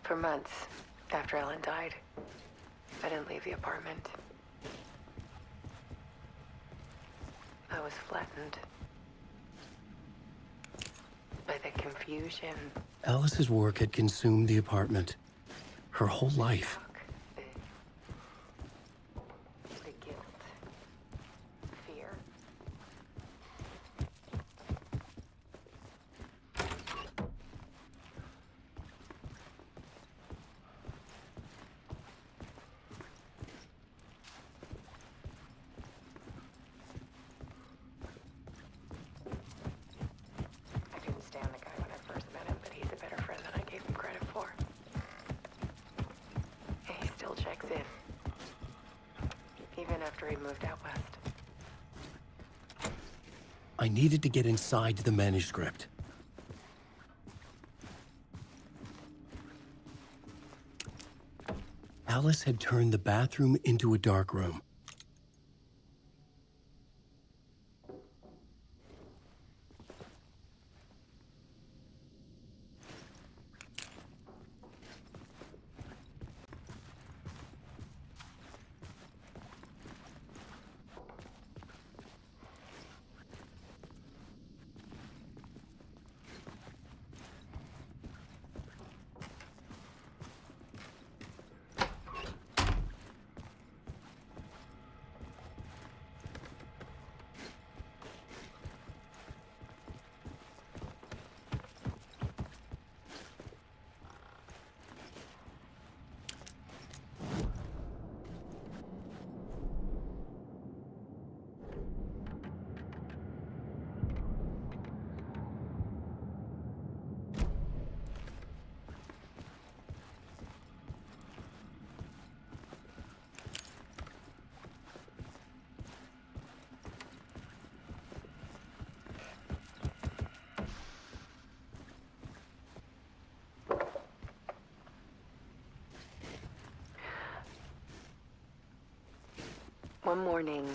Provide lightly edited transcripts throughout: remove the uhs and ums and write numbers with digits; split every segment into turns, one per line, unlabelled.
For months after Ellen died, I didn't leave the apartment. I was flattened by the confusion.
Alice's work had consumed the apartment. Her whole life.
The guilt, fear. I couldn't stand the guy when I first met him, but he's a better friend than I gave him credit for. And he still checks in. Even after he moved out west.
I needed to get inside the manuscript. Alice had turned the bathroom into a dark room. One morning,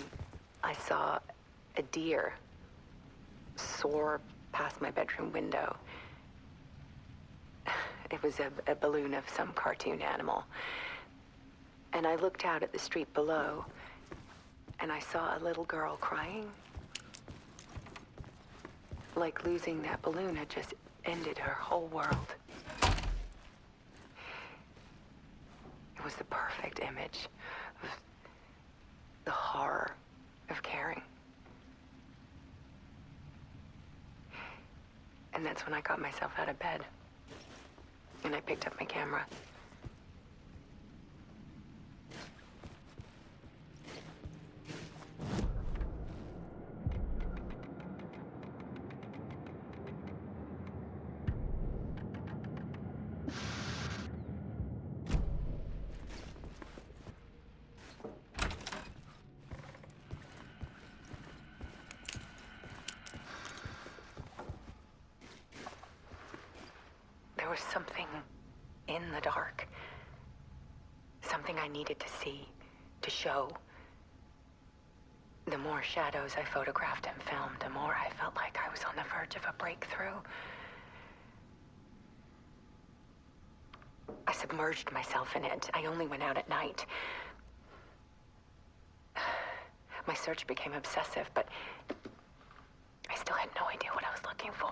I saw a deer soar past my bedroom window. It was a balloon of some cartoon animal. And I looked out at the street below, and I saw a little girl crying. Like losing that balloon had just ended her whole world. It was the perfect image of the horror of caring. And that's when I got myself out of bed. And I picked up my camera. There was something in the dark. Something I needed to see, to show. The more shadows I photographed and filmed, the more I felt like I was on the verge of a breakthrough. I submerged myself in it. I only went out at night. My search became obsessive, but I still had no idea what I was looking for.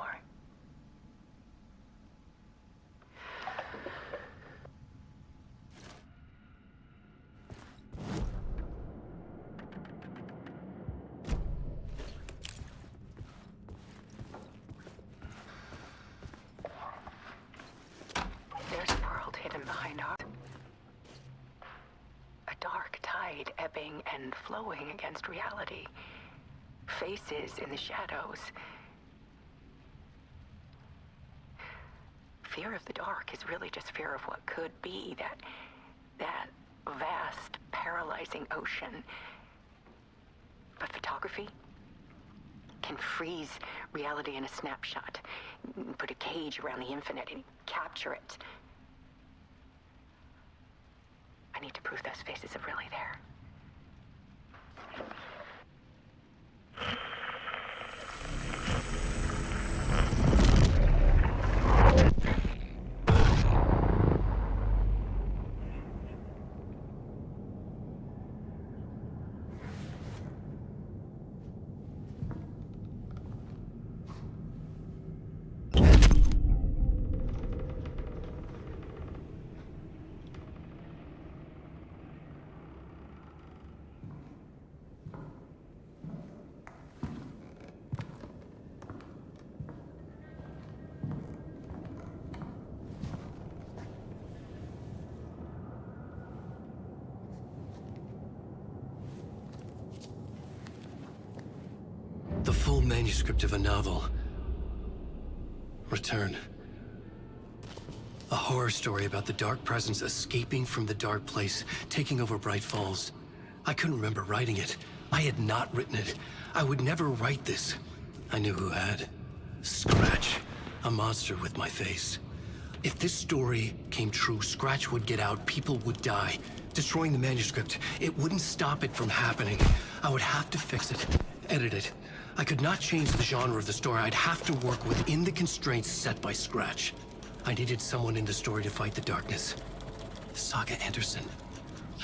There's a world hidden behind our... A dark tide ebbing and flowing against reality. Faces in the shadows. Fear of the dark is really just fear of what could be, that vast, paralyzing ocean. But photography can freeze reality in a snapshot, put a cage around the infinite and capture it. I need to prove those faces are really there.
The full manuscript of a novel. Return. A horror story about the dark presence escaping from the dark place, taking over Bright Falls. I couldn't remember writing it. I had not written it. I would never write this. I knew who had. Scratch. A monster with my face. If this story came true, Scratch would get out, people would die. Destroying the manuscript, it wouldn't stop it from happening. I would have to fix it, edit it. I could not change the genre of the story. I'd have to work within the constraints set by Scratch. I needed someone in the story to fight the darkness. Saga Anderson.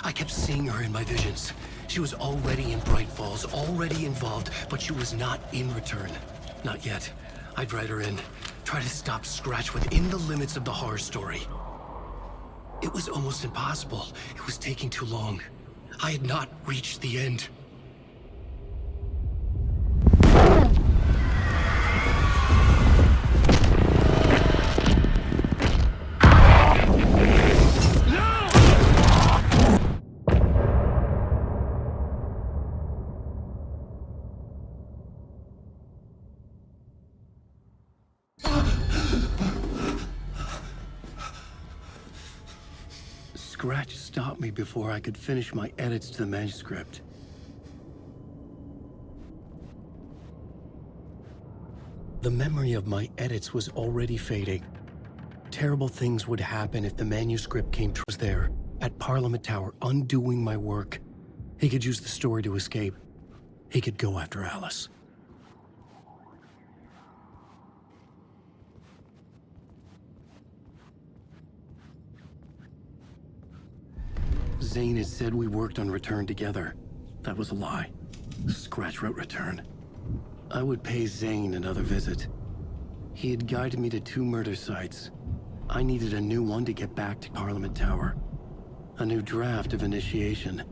I kept seeing her in my visions. She was already in Bright Falls, already involved, but she was not in Return. Not yet. I'd write her in. Try to stop Scratch within the limits of the horror story. It was almost impossible. It was taking too long. I had not reached the end. Scratch stopped me before I could finish my edits to the manuscript. The memory of my edits was already fading. Terrible things would happen if the manuscript came true. Was there, at Parliament Tower, undoing my work. He could use the story to escape. He could go after Alice. Zane had said we worked on Return together. That was a lie. Scratch wrote Return. I would pay Zane another visit. He had guided me to 2 murder sites. I needed a new one to get back to Parliament Tower. A new draft of initiation.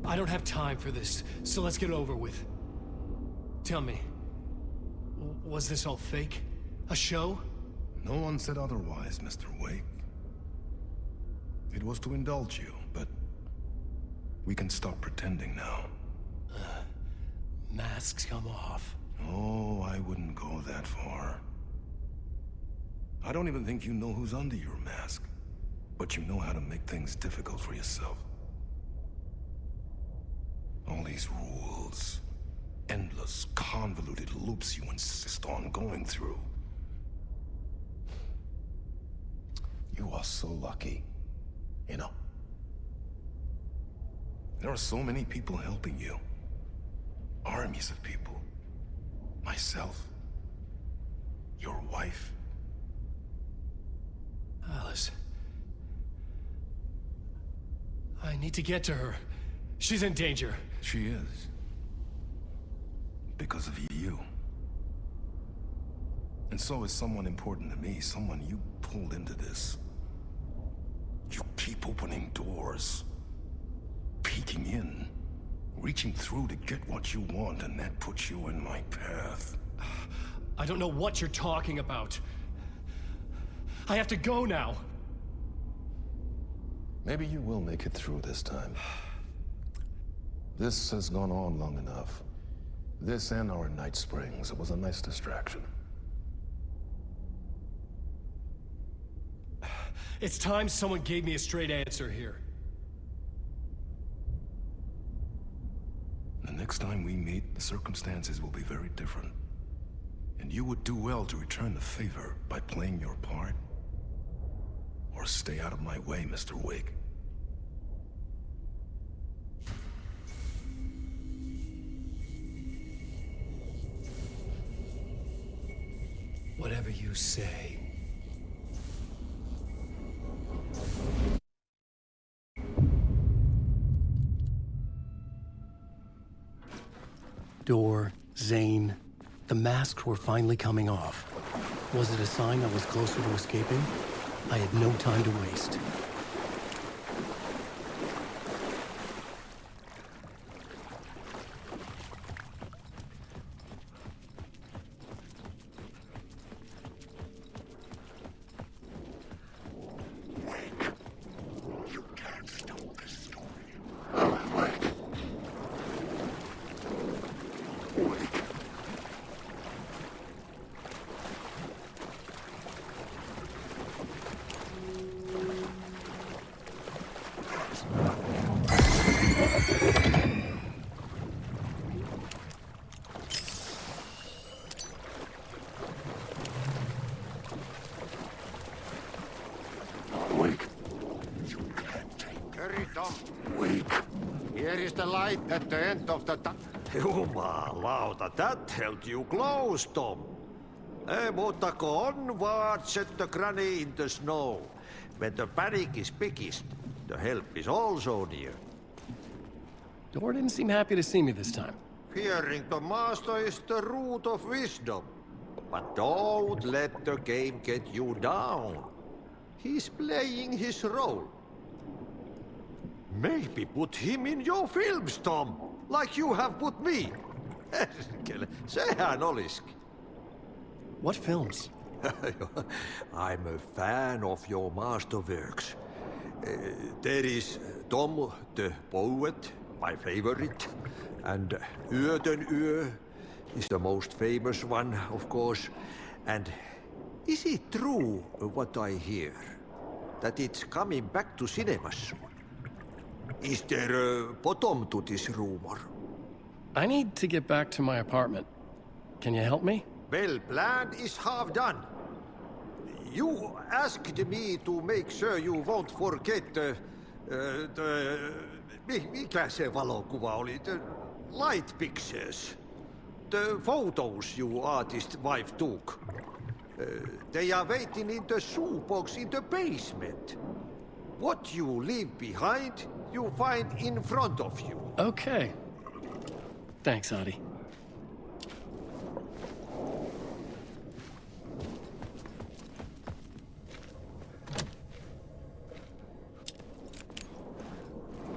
I don't have time for this, so let's get it over with. Tell me, was this all fake? A show?
No one said otherwise, Mr. Wake. It was to indulge you, but we can stop pretending now.
Masks come off.
Oh, I wouldn't go that far. I don't even think you know who's under your mask, but you know how to make things difficult for yourself. All these rules, endless, convoluted loops you insist on going through. You are so lucky, you know. There are so many people helping you. Armies of people. Myself. Your wife.
Alice. I need to get to her. She's in danger.
She is. Because of you. And so is someone important to me, someone you pulled into this. You keep opening doors. Peeking in. Reaching through to get what you want, and that puts you in my path.
I don't know what you're talking about. I have to go now.
Maybe you will make it through this time. This has gone on long enough. This and our night springs. It was a nice distraction.
It's time someone gave me a straight answer here.
The next time we meet, the circumstances will be very different. And you would do well to return the favor by playing your part. Or stay out of my way, Mr. Wake.
Whatever you say. Door, Zane. The masks were finally coming off. Was it a sign I was closer to escaping? I had no time to waste.
Here is the light at the end of the
Jumalauta, that held you close, Tom. Mutta onwards set the granny in the snow. When the panic is biggest, the help is also near.
Door didn't seem happy to see me this time.
Fearing the master is the root of wisdom. But don't let the game get you down. He's playing his role. Maybe put him in your films, Tom, like you have put me. Sehän olisikin.
What films?
I'm a fan of your masterworks. There is Tom the Poet, my favorite, and Yöten Yö is the most famous one, of course. And is it true what I hear, that it's coming back to cinemas? Is there a bottom to this rumor?
I need to get back to my apartment. Can you help me?
Well, plan is half done. You asked me to make sure you won't forget mikä se valokuva oli? The light pictures. The photos you artist wife took. They are waiting in the shoebox in the basement. What you leave behind, you find in front of you.
Okay. Thanks, Adi.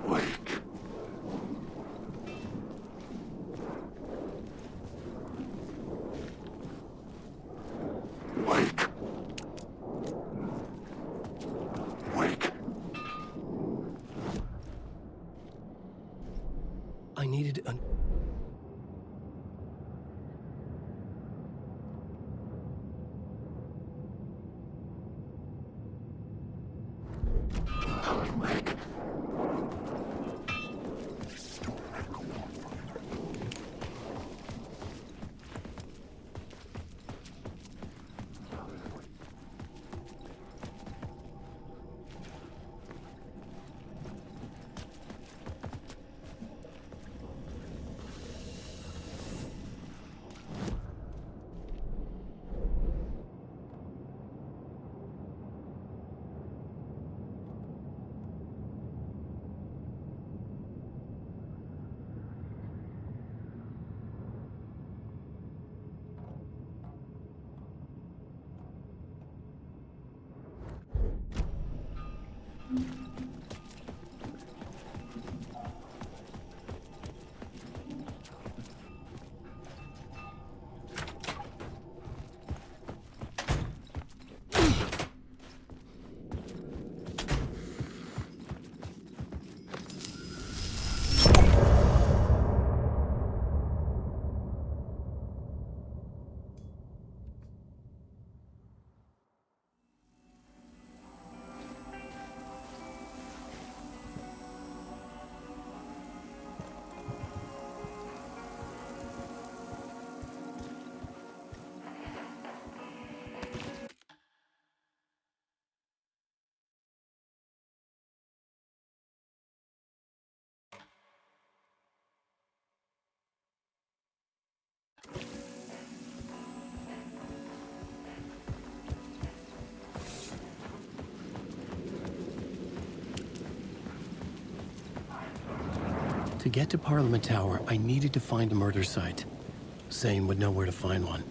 Wake. Wake. Wake.
I needed an... To get to Parliament Tower, I needed to find a murder site. Zane would know where to find one.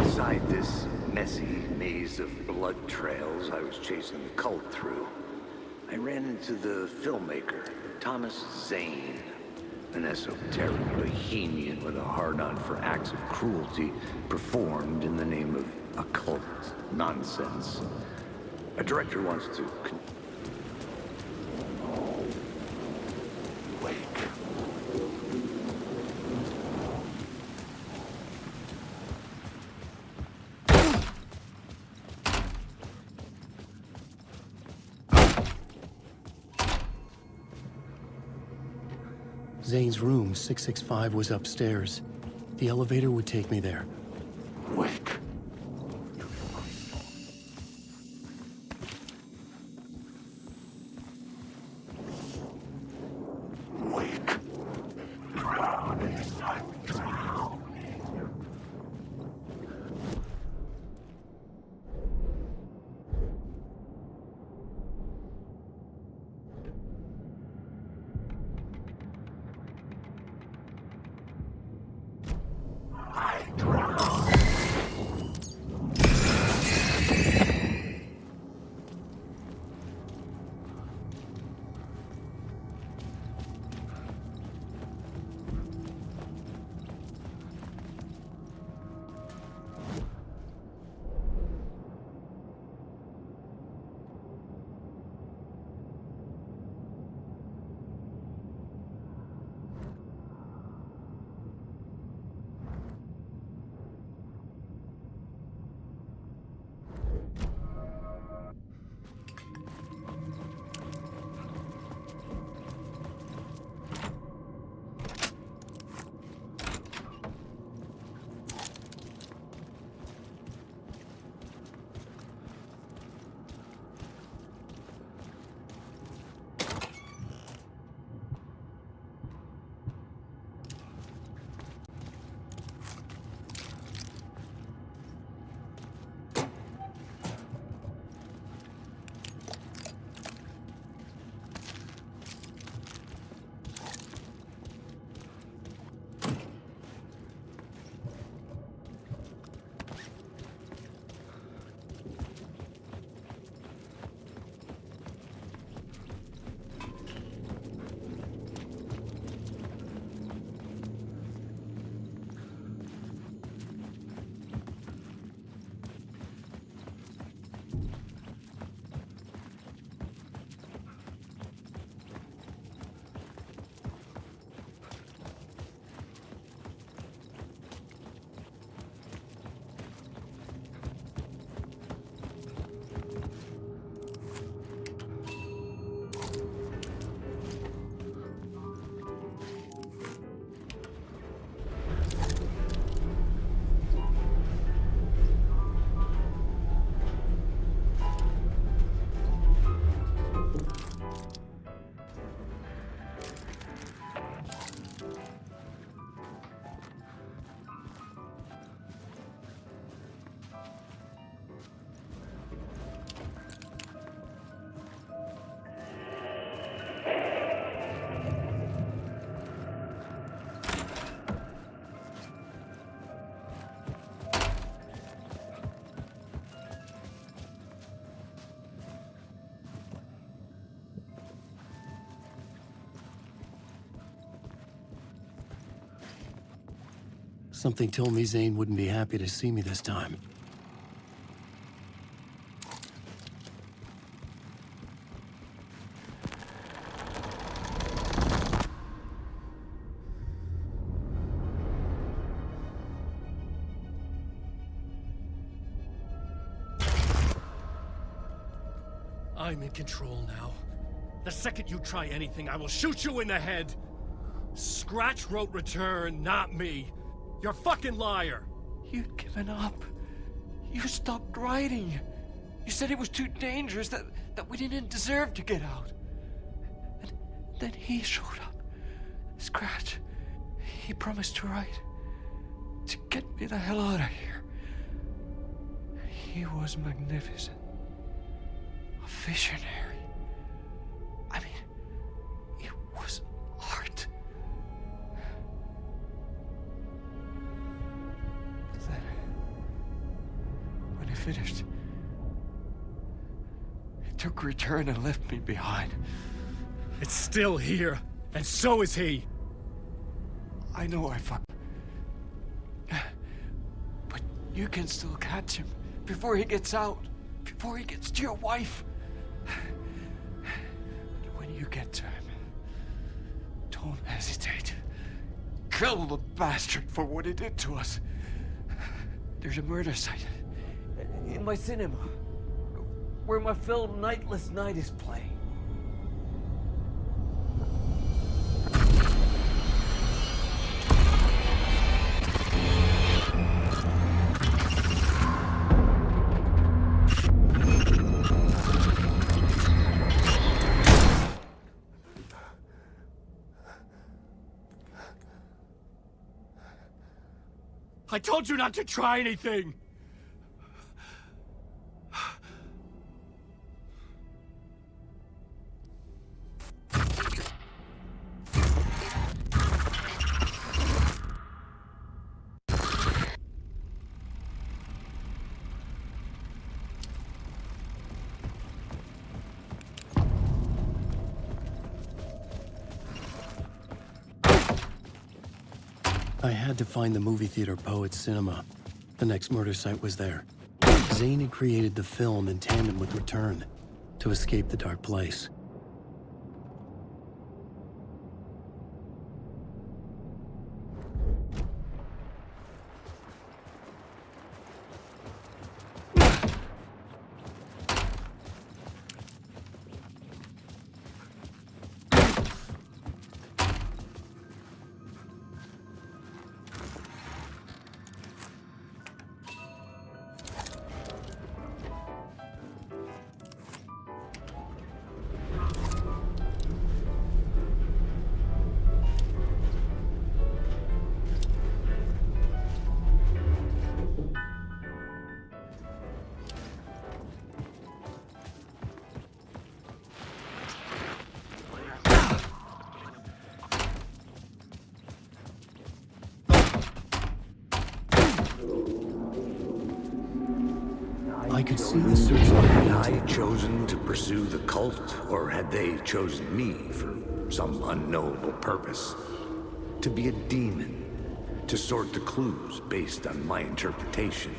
Inside this messy maze of blood trails I was chasing the cult through, I ran into the filmmaker, Thomas Zane, an esoteric bohemian with a hard-on for acts of cruelty performed in the name of occult nonsense. A director wants to wake.
Zane's room, 665, was upstairs. The elevator would take me there.
Wake. Wake.
Something told me Zane wouldn't be happy to see me this time.
I'm in control now. The second you try anything, I will shoot you in the head. Scratch wrote return, not me. You're a fucking liar.
You'd given up. You stopped writing. You said it was too dangerous, that we didn't deserve to get out. And then he showed up. Scratch. He promised to write. To get me the hell out of here. He was magnificent. A visionary. I mean, it was art. Then, when he finished, he took return and left me behind.
It's still here, and so is he.
I know I fucked. But you can still catch him before he gets out, before he gets to your wife. When you get to him, don't hesitate. Kill the bastard for what he did to us. There's a murder site in my cinema where my film Nightless Night is playing.
I told you not to try anything!
I had to find the movie theater Poets Cinema. The next murder site was there. Zane had created the film in tandem with Return to escape the dark place. I could see the searchlight.
Had I chosen to pursue the cult, or had they chosen me for some unknowable purpose? To be a demon, to sort the clues based on my interpretation.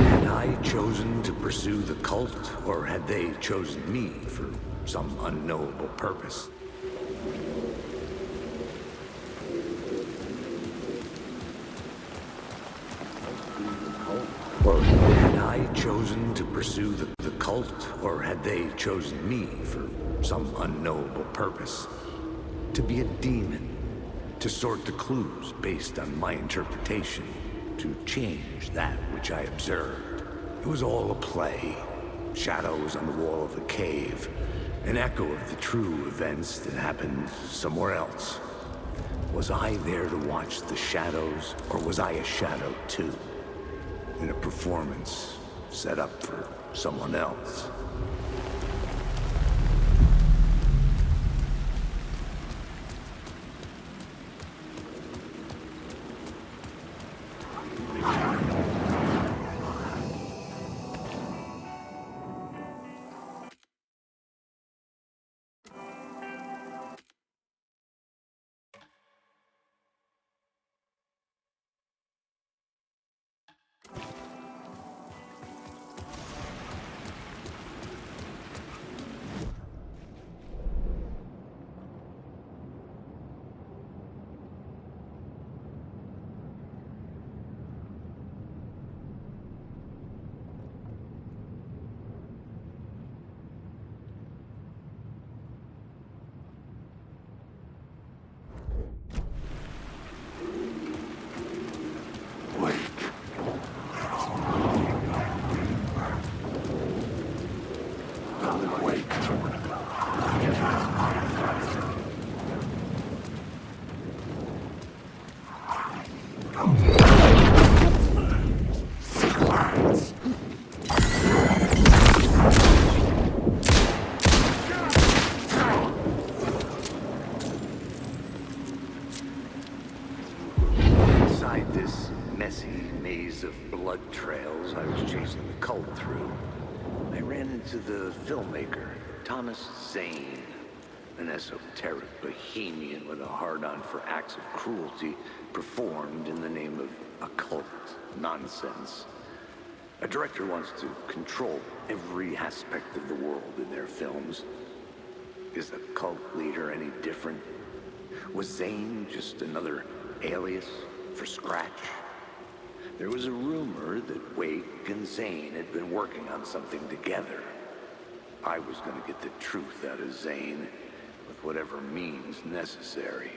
Had I chosen to pursue the cult, or had they chosen me for some unknowable purpose? Had I chosen to pursue the cult, or had they chosen me for some unknowable purpose? To be a demon, to sort the clues based on my interpretation, to change that which I observed. It was all a play. Shadows on the wall of the cave, an echo of the true events that happened somewhere else. Was I there to watch the shadows, or was I a shadow too? In a performance set up for someone else. Inside this messy maze of blood trails I was chasing the cult through, I ran into the filmmaker, Thomas Zane, an esoteric bohemian with a hard-on for acts of cruelty performed in the name of occult nonsense. A director wants to control every aspect of the world in their films. Is the cult leader any different? Was Zane just another alias for Scratch? There was a rumor that Wake and Zane had been working on something together. I was going to get the truth out of Zane with whatever means necessary.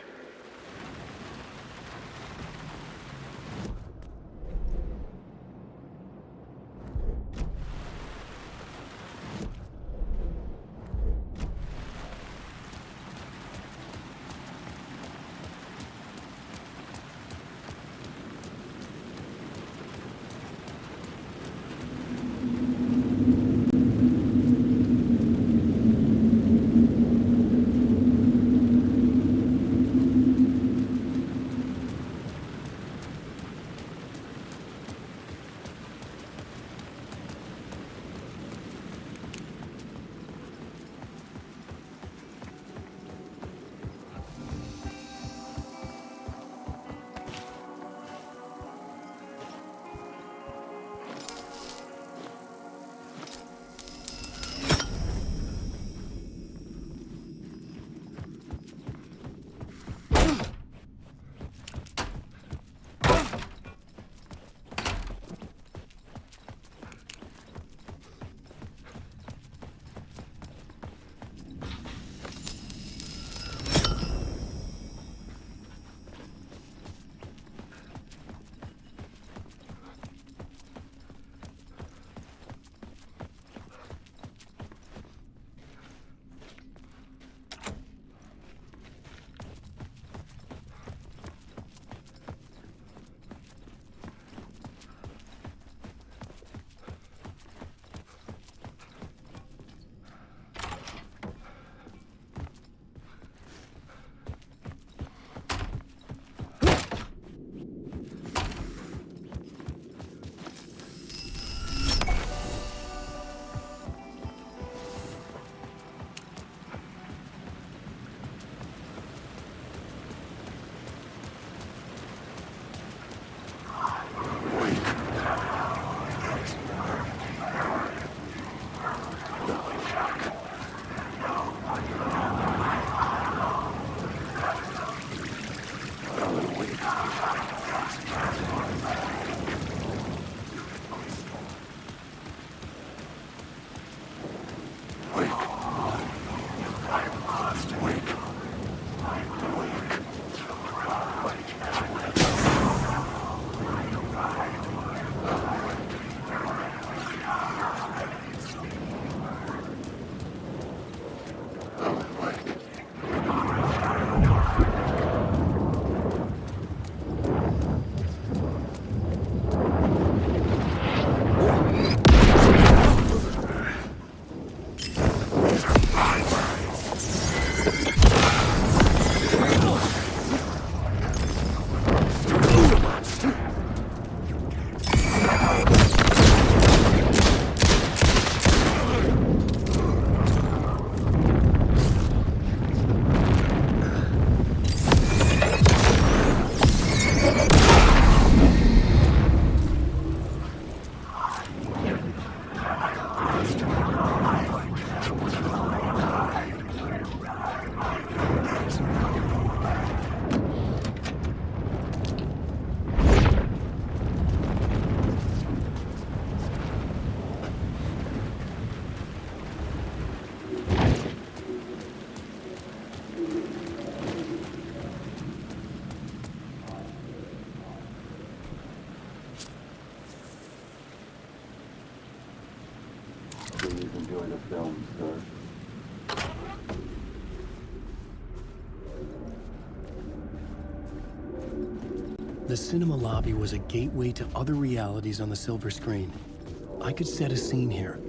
Please enjoy the film, sir.
The cinema lobby was a gateway to other realities on the silver screen. I could set a scene here,